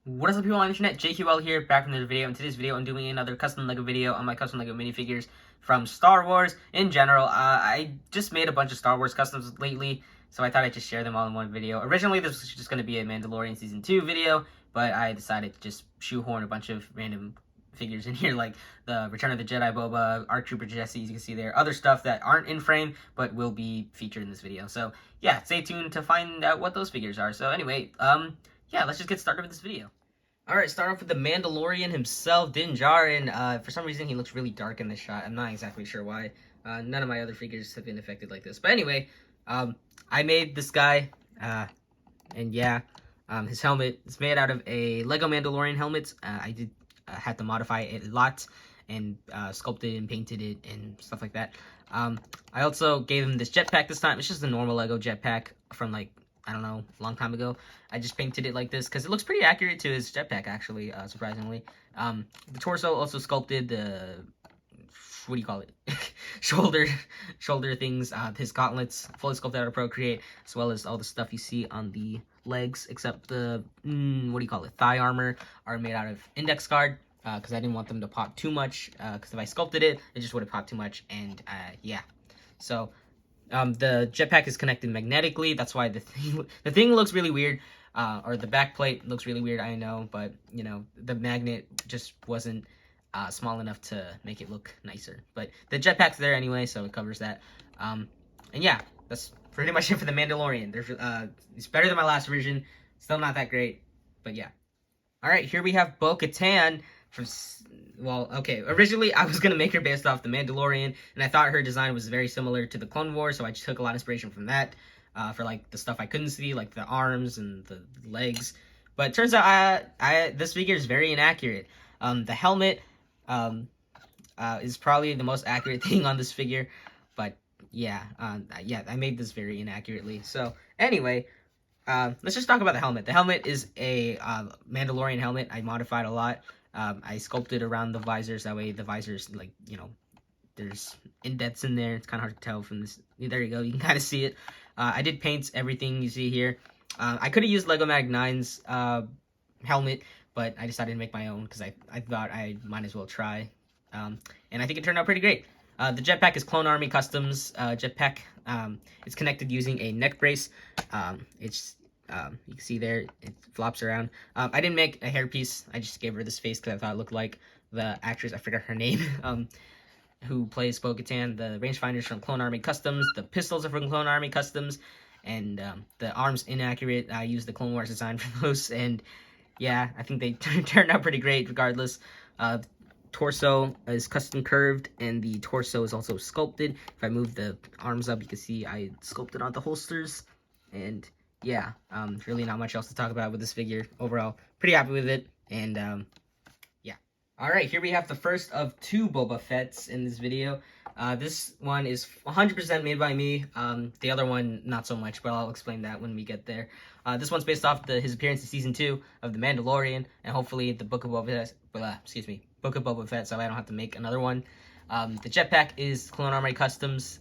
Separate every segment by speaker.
Speaker 1: What is up, people on the internet? JQL here, back from another video. In today's video, I'm doing another custom LEGO video on my custom LEGO minifigures from Star Wars in general. I just made a bunch of Star Wars customs lately, so I thought I'd just share them all in one video. Originally, this was just going to be a Mandalorian Season 2 video, but I decided to just shoehorn a bunch of random figures in here, like the Return of the Jedi Boba, ARC Trooper Jesse, as you can see there, other stuff that aren't in frame, but will be featured in this video. So, yeah, stay tuned to find out what those figures are. So, anyway, yeah, let's just get started with this video. Alright, start off with the Mandalorian himself, Din Djarin. For some reason, he looks really dark in this shot. I'm not exactly sure why. None of my other figures have been affected like this. But anyway, I made this guy, and yeah, his helmet is made out of a Lego Mandalorian helmet. I did had to modify it a lot, and sculpted and painted it and stuff like that. I also gave him this jetpack this time. It's just a normal Lego jetpack from, like, I don't know, a long time ago. I just painted it like this because it looks pretty accurate to his jetpack, actually, surprisingly. The torso also sculpted the, what do you call it? shoulder things, his gauntlets, fully sculpted out of Procreate, as well as all the stuff you see on the legs, except the, what do you call it, thigh armor, are made out of index card, because I didn't want them to pop too much, because if I sculpted it, it just would have popped too much, and, yeah. So, the jetpack is connected magnetically. That's why the thing looks really weird, or the back plate looks really weird, I know, but, you know, the magnet just wasn't small enough to make it look nicer. But the jetpack's there anyway, so it covers that. And yeah, that's pretty much it for the Mandalorian. It's better than my last version. Still not that great, but yeah. Alright, here we have Bo-Katan from... Well, okay, originally I was going to make her based off the Mandalorian, and I thought her design was very similar to the Clone Wars, so I just took a lot of inspiration from that, for, like, the stuff I couldn't see, like the arms and the legs. But it turns out this figure is very inaccurate. The helmet is probably the most accurate thing on this figure, but yeah, I made this very inaccurately. So, anyway... let's just talk about the helmet. The helmet is a Mandalorian helmet. I modified a lot. I sculpted around the visors. That way the visors, like, you know, there's indents in there. It's kind of hard to tell from this. There you go. You can kind of see it. I did paint everything you see here. I could have used Lego Mag 9's helmet, but I decided to make my own because I thought I might as well try. And I think it turned out pretty great. The jetpack is Clone Army Customs jetpack. It's connected using a neck brace. You can see there, it flops around. I didn't make a hairpiece. I just gave her this face because I thought it looked like the actress, I forgot her name, who plays Bo-Katan. The rangefinders from Clone Army Customs. The pistols are from Clone Army Customs. And the arms inaccurate. I used the Clone Wars design for those. And yeah, I think they turned out pretty great regardless. Torso is custom curved, and the torso is also sculpted. If I move the arms up, you can see I sculpted on the holsters. And yeah, really not much else to talk about with this figure. Overall, pretty happy with it. And yeah. Alright, here we have the first of two Boba Fetts in this video. This one is 100% made by me. The other one, not so much, but I'll explain that when we get there. This one's based off his appearance in Season 2 of The Mandalorian, and hopefully the Book of Boba Fett, Book of Boba Fett, so I don't have to make another one. The jetpack is Clone Army Customs.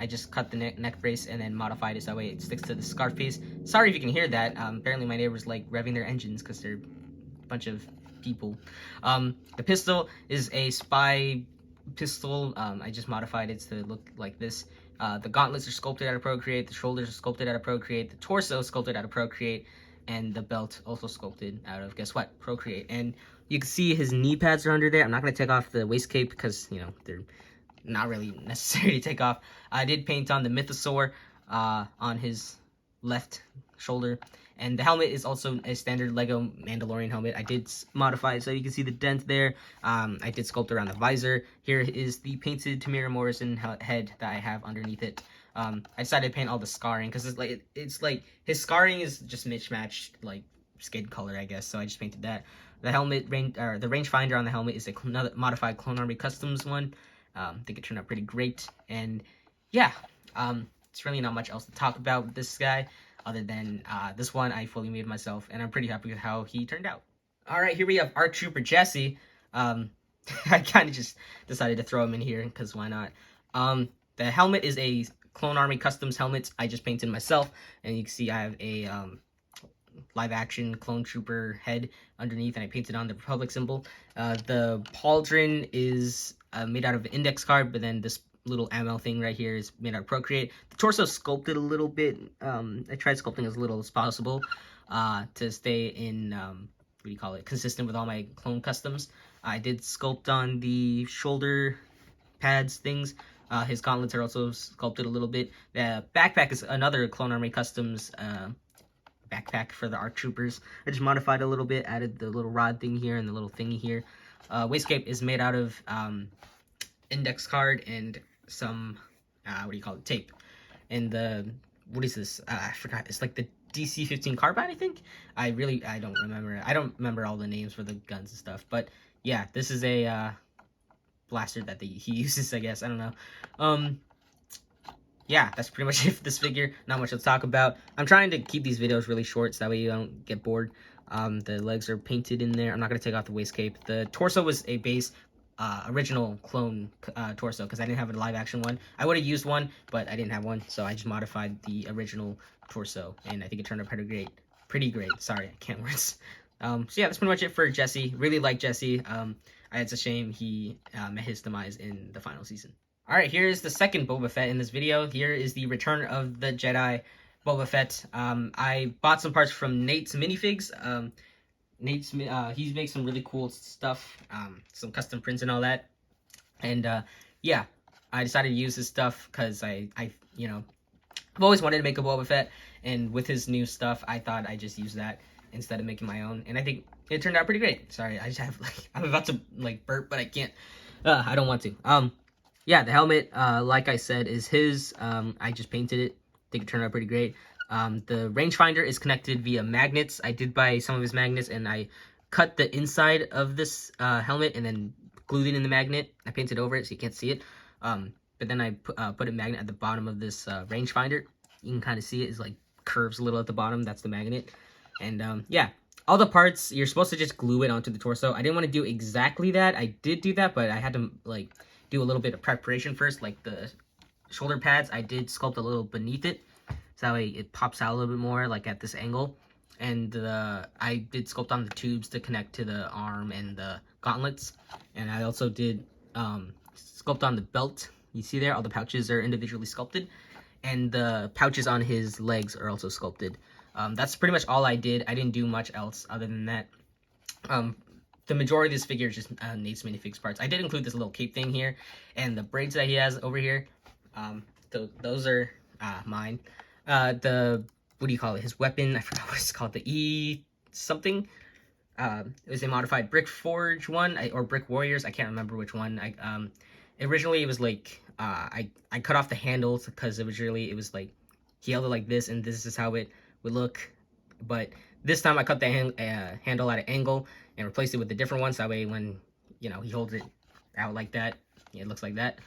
Speaker 1: I just cut the neck brace and then modified it so that way it sticks to the scarf piece. Sorry if you can hear that. Apparently my neighbors like revving their engines because they're a bunch of people. The pistol is a spy pistol. I just modified it to look like this. The gauntlets are sculpted out of Procreate. The shoulders are sculpted out of Procreate. The torso is sculpted out of Procreate. And the belt also sculpted out of, guess what? Procreate. And you can see his knee pads are under there. I'm not going to take off the waist cape because, you know, they're not really necessary to take off. I did paint on the mythosaur on his left shoulder. And the helmet is also a standard Lego Mandalorian helmet. I did modify it so you can see the dent there. I did sculpt around the visor. Here is the painted Tamira Morrison head that I have underneath it. I decided to paint all the scarring because it's like his scarring is just mismatched, like, skin color, I guess. So I just painted that. The helmet the rangefinder on the helmet is another modified Clone Army Customs one. I think it turned out pretty great. And yeah, it's really not much else to talk about with this guy other than this one I fully made myself, and I'm pretty happy with how he turned out. All right, here we have ARC Trooper Jesse. I kind of just decided to throw him in here because why not? The helmet is a Clone Army Customs helmet I just painted myself, and you can see I have a live action clone trooper head underneath, and I painted on the Republic symbol. The pauldron is made out of an index card, but then this little ML thing right here is made out of Procreate. The torso sculpted a little bit. I tried sculpting as little as possible to stay in consistent with all my clone customs. I did sculpt on the shoulder pads things. His gauntlets are also sculpted a little bit. The backpack is another Clone Army Customs backpack for the ARC Troopers. I just modified a little bit, added the little rod thing here and the little thingy here. Waistcape is made out of index card and some, tape. And what is this? I forgot. It's like the DC-15 carbine, I think? I don't remember. I don't remember all the names for the guns and stuff. But yeah, this is a blaster that he uses, I guess. I don't know. Yeah, that's pretty much it for this figure. Not much to talk about. I'm trying to keep these videos really short so that way you don't get bored. The legs are painted in there. I'm not going to take off the waist cape. The torso was a base original clone torso because I didn't have a live action one. I would have used one, but I didn't have one, so I just modified the original torso, and I think it turned out pretty great. Sorry, I can't words. So yeah, that's pretty much it for Jesse. Really like Jesse. It's a shame he met his demise in the final season. Alright, here's the second Boba Fett in this video. Here is the Return of the Jedi Boba Fett. I bought some parts from Nate's Minifigs. He makes some really cool stuff, some custom prints and all that. And yeah, I decided to use his stuff because I've always wanted to make a Boba Fett, and with his new stuff, I thought I'd just use that instead of making my own, and I think it turned out pretty great. Sorry, I just have I'm about to burp, but I can't. I don't want to. Yeah, the helmet, like I said, is his. I just painted it. I think it turned out pretty great. The rangefinder is connected via magnets. I did buy some of his magnets, and I cut the inside of this helmet and then glued it in the magnet. I painted over it so you can't see it. But then I put a magnet at the bottom of this rangefinder. You can kind of see it is like curves a little at the bottom. That's the magnet. And yeah, all the parts, you're supposed to just glue it onto the torso. I didn't want to do exactly that. I did do that, but I had to do a little bit of preparation first. Like the shoulder pads, I did sculpt a little beneath it, so that way it pops out a little bit more, like at this angle. And I did sculpt on the tubes to connect to the arm and the gauntlets. And I also did sculpt on the belt. You see there, all the pouches are individually sculpted, and the pouches on his legs are also sculpted. That's pretty much all I did. I didn't do much else other than that. The majority of this figure is just Nate's Minifigs parts. I did include this little cape thing here, and the braids that he has over here. Those are mine. His weapon, I forgot what it's called, the E something. It was a modified Brick Forge one, or Brick Warriors, I can't remember which one. Originally it was like, I cut off the handles because originally it was like, he held it like this, and this is how it would look. But this time I cut the handle at an angle and replaced it with a different one, so that way when, he holds it out like that, it looks like that.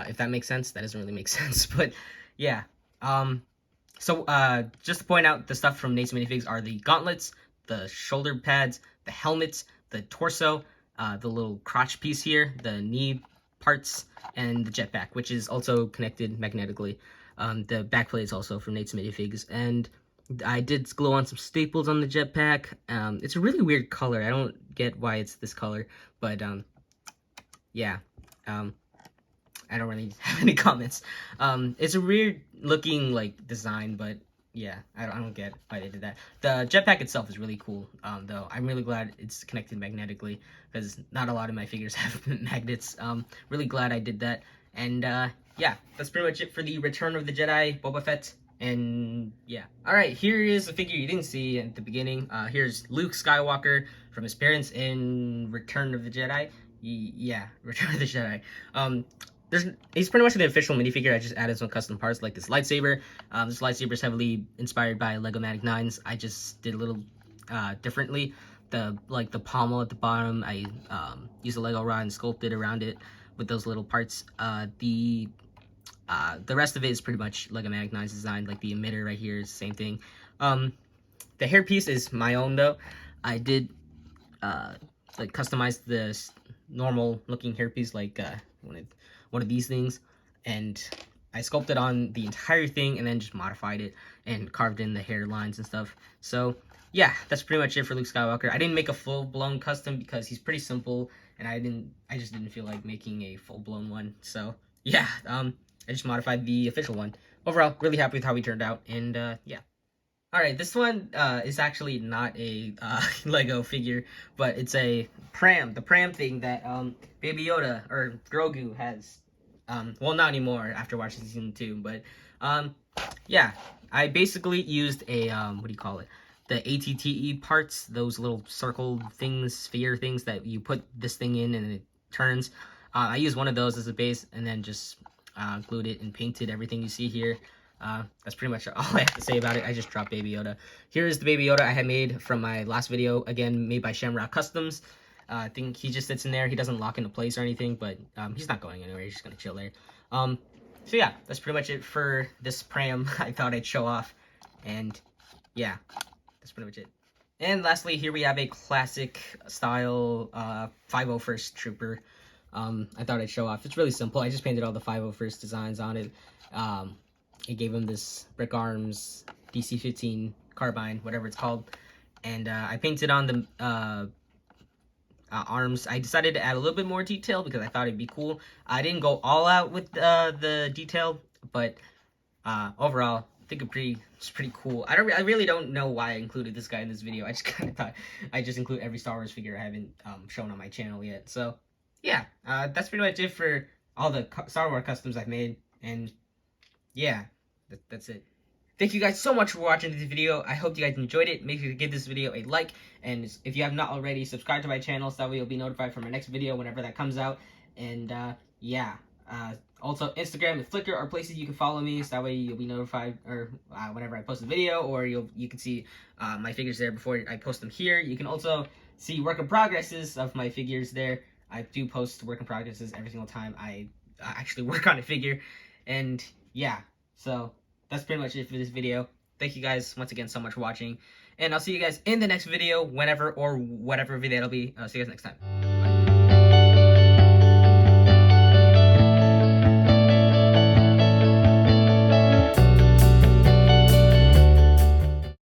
Speaker 1: If that makes sense. That doesn't really make sense, but yeah. So just to point out, the stuff from Nate's Minifigs are the gauntlets, the shoulder pads, the helmets, the torso, the little crotch piece here, the knee parts, and the jetpack, which is also connected magnetically. The backplate is also from Nate's Minifigs, and I did glue on some staples on the jetpack. It's a really weird color. I don't get why it's this color, but yeah. I don't really have any comments. It's a weird looking design, but yeah, I don't get why they did that. The jetpack itself is really cool, though. I'm really glad it's connected magnetically, because not a lot of my figures have magnets. Really glad I did that. And yeah, that's pretty much it for the Return of the Jedi Boba Fett. And yeah. Alright, here is a figure you didn't see at the beginning. Here's Luke Skywalker from his parents in Return of the Jedi. Yeah, Return of the Jedi. He's pretty much the official minifigure. I just added some custom parts like this lightsaber. This lightsaber is heavily inspired by Lego-matic 9s. I just did a little differently. The pommel at the bottom, I used a Lego rod and sculpted around it with those little parts. The rest of it is pretty much Lego-matic 9's design. Like the emitter right here is the same thing. The hairpiece is my own though. I did customize this normal looking hairpiece, like one of these things, and I sculpted on the entire thing and then just modified it and carved in the hairlines and stuff. So yeah, that's pretty much it for Luke Skywalker. I didn't make a full-blown custom because he's pretty simple, and I just didn't feel like making a full-blown one. So yeah, I just modified the official one. Overall, really happy with how he turned out, and yeah. Alright, this one is actually not a Lego figure, but it's a Pram, the Pram thing that Baby Yoda, or Grogu, has. Well, not anymore after watching season 2, but yeah, I basically used a, what do you call it? The ATTE parts, those little circle things, sphere things that you put this thing in and it turns. I used one of those as a base and then just glued it and painted everything you see here. That's pretty much all I have to say about it. I just dropped Baby Yoda. Here's the Baby Yoda I had made from my last video, again, made by Shamrock Customs. I think he just sits in there. He doesn't lock into place or anything, but he's not going anywhere. He's just going to chill there. So yeah, that's pretty much it for this Pram. I thought I'd show off. And yeah, that's pretty much it. And lastly, here we have a classic style 501st Trooper. I thought I'd show off. It's really simple. I just painted all the 501st designs on it. I gave him this Brick Arms DC-15 carbine, whatever it's called. And I painted on the arms. I decided to add a little bit more detail because I thought it'd be cool. I didn't go all out with the detail, but overall, I think it's pretty cool. I really don't know why I included this guy in this video. I just kind of thought I'd just include every Star Wars figure I haven't shown on my channel yet. So yeah, that's pretty much it for all the Star Wars customs I've made, and yeah, that's it. Thank you guys so much for watching this video. I hope you guys enjoyed it. Make sure to give this video a like, and if you have not already, subscribe to my channel so that way you'll be notified for my next video whenever that comes out. And yeah, also Instagram and Flickr are places you can follow me, so that way you'll be notified or whenever I post a video, or you can see my figures there before I post them here. You can also see work in progresses of my figures there. I do post work in progresses every single time I actually work on a figure. And yeah, so that's pretty much it for this video. Thank you guys once again so much for watching. And I'll see you guys in the next video, whenever or whatever video it'll be. I'll see you guys next time.